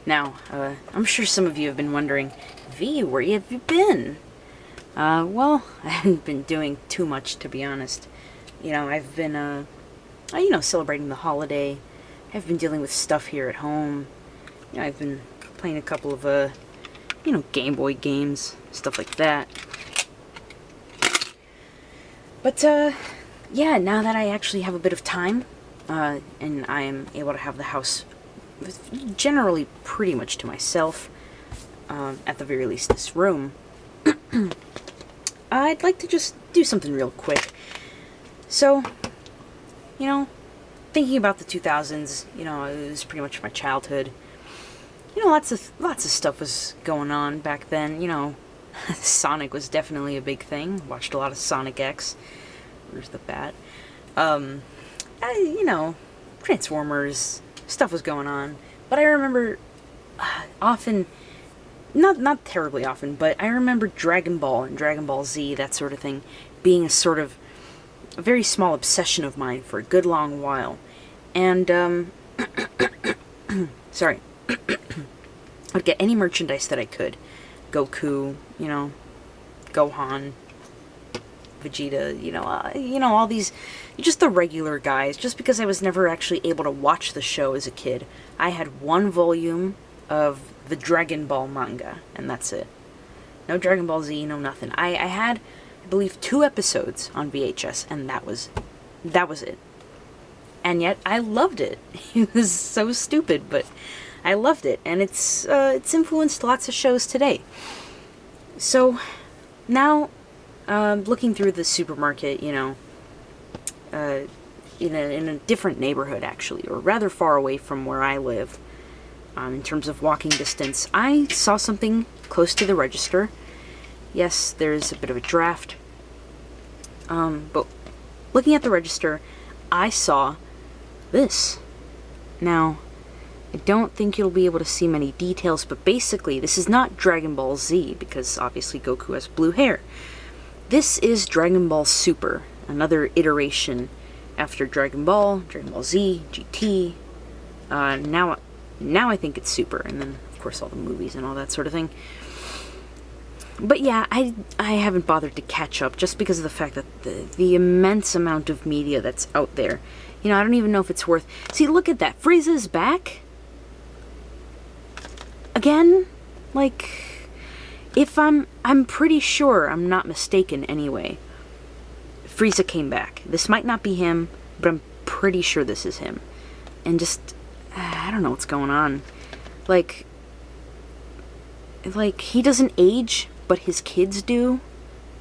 Now, I'm sure some of you have been wondering, V, where have you been? Well, I haven't been doing too much, to be honest. You know, I've been, celebrating the holiday. I've been dealing with stuff here at home. You know, I've been playing a couple of, Game Boy games, stuff like that. But, yeah, now that I actually have a bit of time, and I am able to have the house generally pretty much to myself, at the very least this room, I'd like to just do something real quick. So, you know, thinking about the 2000s, you know, it was pretty much my childhood. You know, lots of stuff was going on back then. You know, Sonic was definitely a big thing. Watched a lot of Sonic X. Where's the bat? Transformers, stuff was going on. But I remember often, not terribly often, but I remember Dragon Ball and Dragon Ball Z, that sort of thing, being a very small obsession of mine for a good long while. And, sorry. I'd get any merchandise that I could. Goku, you know, Gohan, Vegeta, all these, just the regular guys, just because I was never actually able to watch the show as a kid. I had one volume of the Dragon Ball manga, and that's it. No Dragon Ball Z, no nothing. I had, I believe, 2 episodes on VHS, and that was it. And yet, I loved it. It was so stupid, but I loved it, and it's influenced lots of shows today. So, now, looking through the supermarket, you know, in a different neighborhood, actually, or rather far away from where I live, in terms of walking distance, I saw something close to the register. Yes, there's a bit of a draft, but looking at the register, I saw this. Now, I don't think you'll be able to see many details, but basically, this is not Dragon Ball Z, because obviously Goku has blue hair. This is Dragon Ball Super, another iteration after Dragon Ball Z, GT, now I think it's Super, and then, of course, all the movies and all that sort of thing. But yeah, I haven't bothered to catch up, just because of the fact that the immense amount of media that's out there. You know, I don't even know if it's worth... See, look at that. Frieza's back? Again? Like, if I'm pretty sure I'm not mistaken anyway. Frieza came back. This might not be him, but I'm pretty sure this is him. And just, I don't know what's going on. Like, he doesn't age, but his kids do.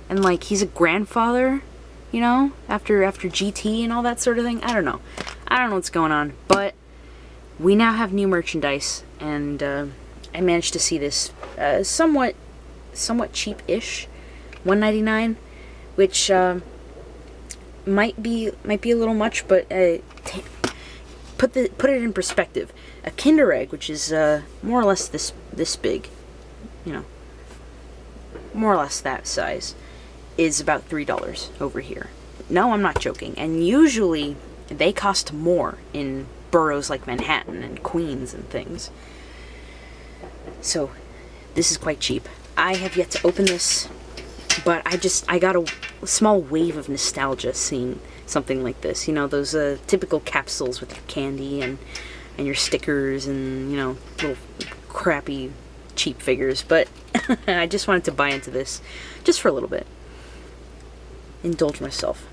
And, like, he's a grandfather, you know, after GT and all that sort of thing. I don't know what's going on, but we now have new merchandise, and I managed to see this somewhat cheap-ish, $1.99, which might be a little much, but put it in perspective. A Kinder Egg, which is more or less this big, you know, more or less that size, is about $3 over here. No, I'm not joking. And usually they cost more in boroughs like Manhattan and Queens and things. So this is quite cheap. I have yet to open this, but I got a small wave of nostalgia seeing something like this. You know, those typical capsules with your candy and your stickers and, you know, little crappy cheap figures. But I just wanted to buy into this just for a little bit. Indulge myself.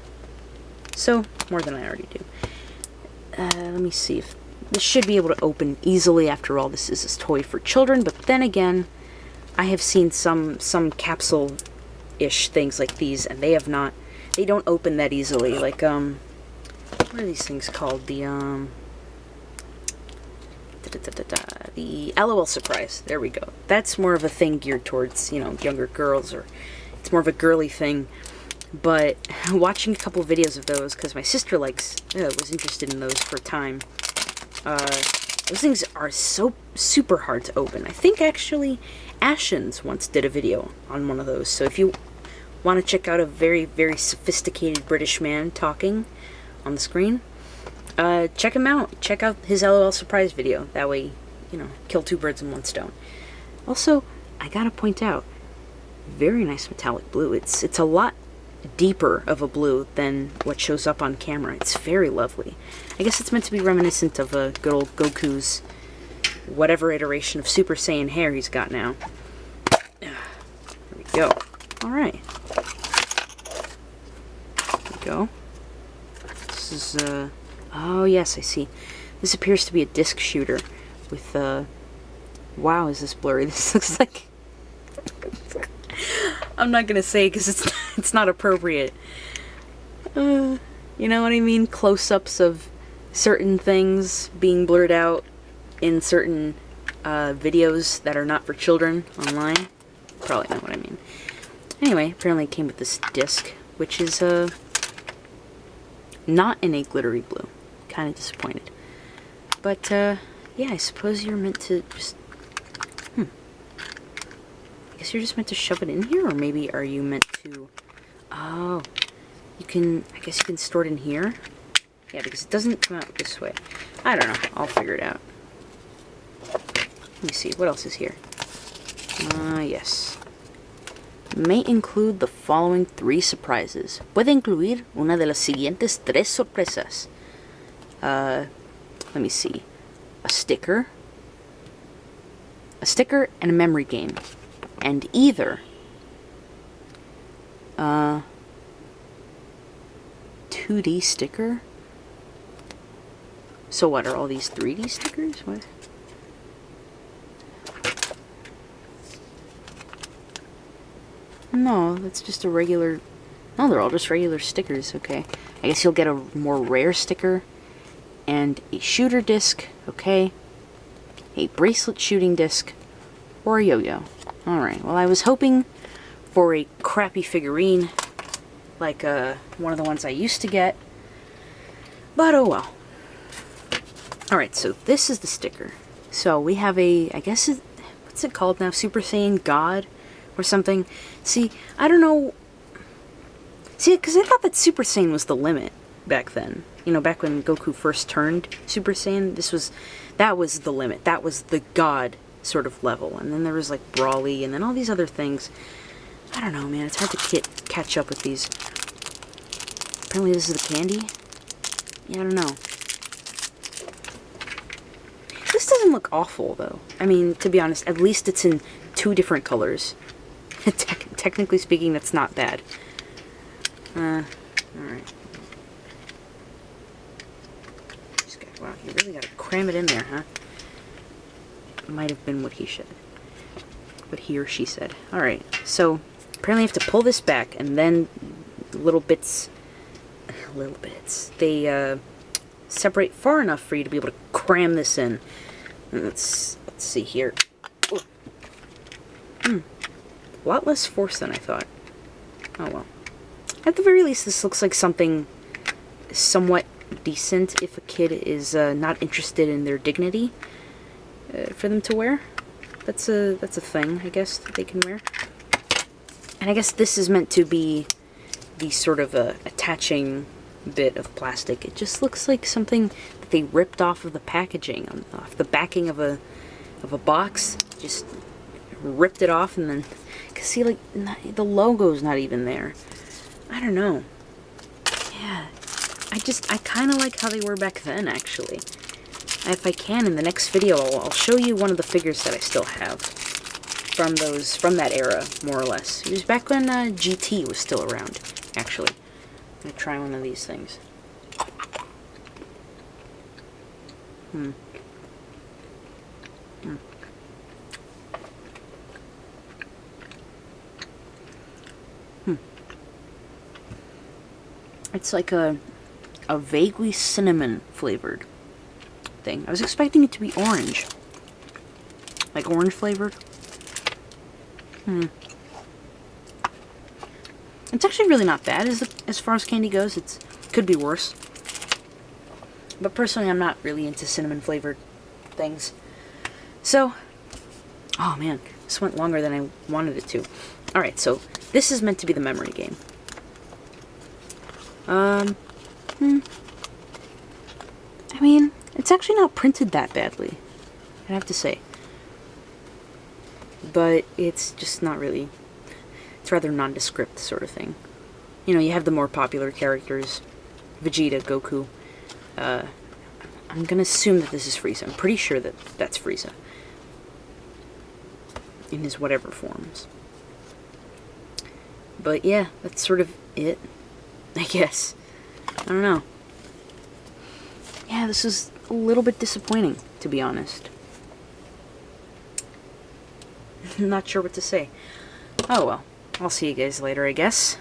So, more than I already do. Let me see if this should be able to open easily. After all, this is a toy for children, but then again, I have seen some capsule-ish things like these, and they don't open that easily. Like, what are these things called? The LOL Surprise. There we go. That's more of a thing geared towards, you know, younger girls, or it's more of a girly thing. But watching a couple videos of those, because my sister was interested in those for a time, those things are so super hard to open. I think actually Ashens once did a video on one of those, so if you want to check out a very, very sophisticated British man talking on the screen, check him out. Check out his LOL Surprise video. That way you know, kill two birds in one stone. Also, I gotta point out, very nice metallic blue. It's a lot deeper of a blue than what shows up on camera. It's very lovely. I guess it's meant to be reminiscent of a good old Goku's whatever iteration of Super Saiyan hair he's got now. There we go. Alright. There we go. This is, oh yes, I see. This appears to be a disc shooter with, wow, is this blurry? This looks like... I'm not gonna say because it's not appropriate. You know what I mean? Close-ups of certain things being blurred out in certain videos that are not for children online. Probably know what I mean. Anyway, apparently it came with this disc, which is not in a glittery blue. Kind of disappointed. But yeah, I suppose you're meant to just... I guess you're just meant to shove it in here, or maybe are you meant to... Oh, you can... I guess you can store it in here? Yeah, because it doesn't come out this way. I don't know. I'll figure it out. Let me see. What else is here? Yes. May include the following 3 surprises. Puede incluir una de las siguientes 3 sorpresas. Let me see. A sticker and a memory game. And either 2D sticker? So what, are all these 3D stickers? What? No, that's just a regular... No, they're all just regular stickers, okay. I guess you'll get a more rare sticker. And a shooter disc, okay. A bracelet shooting disc. Or a yo-yo. Alright, well I was hoping for a crappy figurine, like one of the ones I used to get, but oh well. Alright, so this is the sticker. So we have a, I guess, what's it called now? Super Saiyan God? Or something? See, I don't know. See, because I thought that Super Saiyan was the limit back then. You know, back when Goku first turned Super Saiyan, that was the limit. That was the God sort of level. And then there was like Brawly and then all these other things. I don't know, man. It's hard to catch up with these. Apparently this is the candy? Yeah, I don't know. This doesn't look awful, though. I mean, to be honest, at least it's in 2 different colors. Technically speaking, that's not bad. Alright. Wow, you really gotta cram it in there, huh? Might have been what he said. What he or she said. Alright, so apparently you have to pull this back and then little bits, they separate far enough for you to be able to cram this in. Let's see here. A lot less force than I thought. Oh well. At the very least, this looks like something somewhat decent if a kid is not interested in their dignity for them to wear. That's a thing, I guess, that they can wear. And I guess this is meant to be the sort of attaching bit of plastic. It just looks like something that they ripped off of the packaging, off the backing of a box. Just ripped it off and then, cause see, like the logo's not even there. I don't know. Yeah, I kind of like how they were back then, actually. If I can, in the next video, I'll show you one of the figures that I still have from that era, more or less. It was back when GT was still around, actually. I'm gonna try one of these things. It's like a vaguely cinnamon flavored thing. I was expecting it to be orange. Like orange flavored. It's actually really not bad as far as candy goes. It could be worse. But personally, I'm not really into cinnamon flavored things. So, oh man, this went longer than I wanted it to. Alright, so this is meant to be the memory game. I mean, it's actually not printed that badly. I have to say. But it's just not really... It's rather nondescript sort of thing. You know, you have the more popular characters. Vegeta, Goku. I'm gonna assume that this is Frieza. I'm pretty sure that that's Frieza. In his whatever forms. But yeah, that's sort of it. I guess. I don't know. Yeah, this is a little bit disappointing, to be honest. I'm not sure what to say. Oh well. I'll see you guys later, I guess.